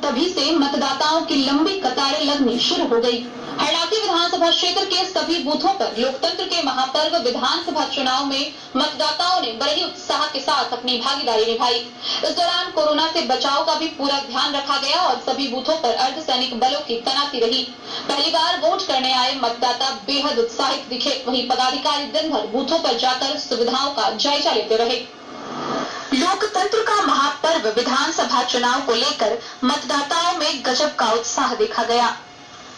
तभी से मतदाताओं की लंबी कतारें लगनी शुरू हो गई। हरलाखी विधानसभा क्षेत्र के सभी बूथों पर लोकतंत्र के महापर्व विधानसभा चुनाव में मतदाताओं ने बड़े ही उत्साह के साथ अपनी भागीदारी निभाई। इस दौरान कोरोना से बचाव का भी पूरा ध्यान रखा गया और सभी बूथों पर अर्धसैनिक बलों की तैनाती रही। पहली बार वोट करने आए मतदाता बेहद उत्साहित दिखे, वहीं पदाधिकारी दिन भर बूथों पर जाकर सुविधाओं का जायजा लेते रहे। लोकतंत्र का महापर्व विधानसभा चुनाव को लेकर मतदाताओं में गजब का उत्साह देखा गया।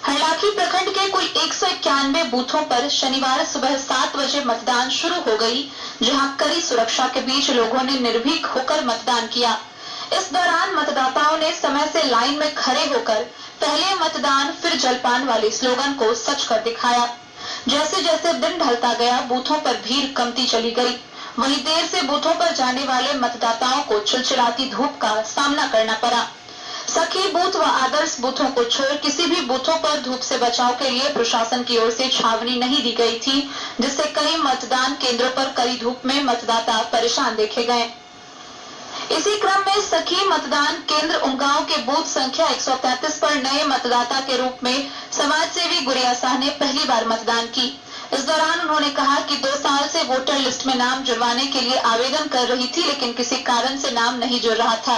हरलाखी प्रखंड के कुल 191 बूथों पर शनिवार सुबह 7 बजे मतदान शुरू हो गई, जहां कड़ी सुरक्षा के बीच लोगों ने निर्भीक होकर मतदान किया। इस दौरान मतदाताओं ने समय से लाइन में खड़े होकर पहले मतदान फिर जलपान वाले स्लोगन को सच कर दिखाया। जैसे जैसे दिन ढलता गया, बूथों पर भीड़ कमती चली गई। वहीं देर से बूथों पर जाने वाले मतदाताओं को चिलचिलाती धूप का सामना करना पड़ा। सखी बूथ व आदर्श बूथों को छोड़ किसी भी बूथों पर धूप से बचाव के लिए प्रशासन की ओर से छावनी नहीं दी गई थी, जिससे कई मतदान केंद्रों पर कड़ी धूप में मतदाता परेशान देखे गए। इसी क्रम में सखी मतदान केंद्र उमगांव के बूथ संख्या 133 पर नए मतदाता के रूप में समाज सेवी गुड़िया शाह ने पहली बार मतदान की। इस दौरान उन्होंने कहा कि 2 साल से वोटर लिस्ट में नाम जुड़वाने के लिए आवेदन कर रही थी, लेकिन किसी कारण से नाम नहीं जुड़ रहा था,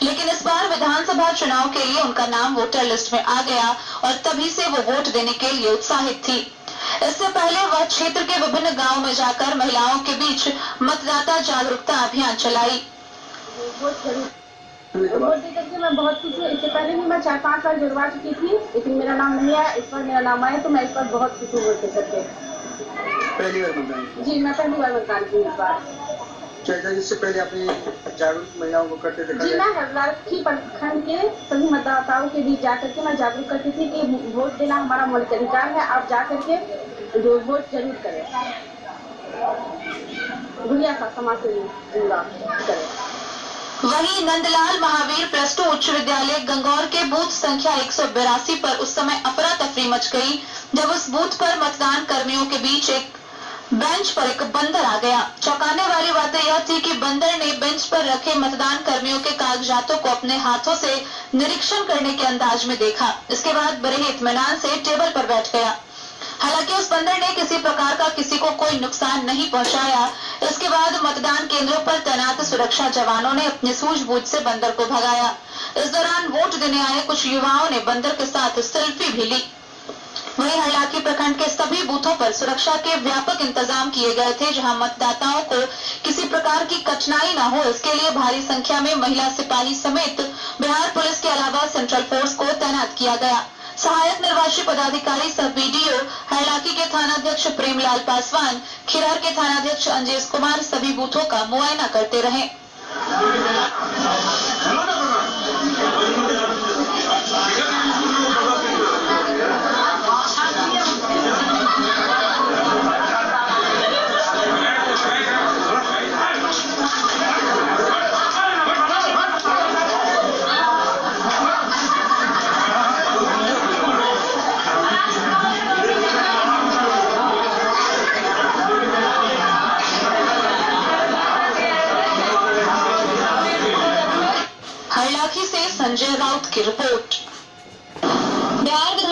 लेकिन इस बार विधानसभा चुनाव के लिए उनका नाम वोटर लिस्ट में आ गया और तभी से वो वोट देने के लिए उत्साहित थी। इससे पहले वह क्षेत्र के विभिन्न गांवों में जाकर महिलाओं के बीच मतदाता जागरूकता अभियान चलाई। वोट देकर के मैं बहुत खुश हूँ। इससे पहले भी मैं 4-5 बार जुड़वा चुकी थी, लेकिन मेरा नाम नहीं आया। इस बार मेरा नाम आया तो मैं इस बार बहुत खुश हूँ वोट देकर के। पहली बार मतदान? जी, मैं पहली बार मतदान की इस बार। इससे पहले अपनी जागरूक महिलाओं को करते थे? जी, मैं हरलाखी प्रखंड के सभी मतदाताओं के बीच जाकर के मैं जागरूक करती थी कि वोट देना हमारा मौलिक अधिकार है, आप जाकर के वोट जरूर करें। गुड़िया का समाज से करें। वहीं नंदलाल महावीर +2 उच्च विद्यालय गंगौर के बूथ संख्या 182 पर उस समय अफरा तफरी मच गई, जब उस बूथ पर मतदान कर्मियों के बीच एक बेंच पर एक बंदर आ गया। चौंकाने वाली बात यह थी कि बंदर ने बेंच पर रखे मतदान कर्मियों के कागजातों को अपने हाथों से निरीक्षण करने के अंदाज में देखा। इसके बाद बड़े ही इत्मीनान से टेबल पर बैठ गया। हालांकि उस बंदर ने किसी प्रकार का किसी को कोई नुकसान नहीं पहुंचाया। इसके बाद मतदान केंद्रों पर तैनात सुरक्षा जवानों ने अपनी सूझबूझ से बंदर को भगाया। इस दौरान वोट देने आए कुछ युवाओं ने बंदर के साथ सेल्फी भी ली। वहीं हरलाखी प्रखंड के सभी बूथों पर सुरक्षा के व्यापक इंतजाम किए गए थे, जहां मतदाताओं को किसी प्रकार की कठिनाई न हो, इसके लिए भारी संख्या में महिला सिपाही समेत बिहार पुलिस के अलावा सेंट्रल फोर्स को तैनात किया गया। सहायक निर्वाची पदाधिकारी सह बीडीओ हरलाखी के थानाध्यक्ष प्रेमलाल पासवान, खिरहर के थानाध्यक्ष अंजेश कुमार सभी बूथों का मुआयना करते रहे। हरलाखी से संजय राउत की रिपोर्ट।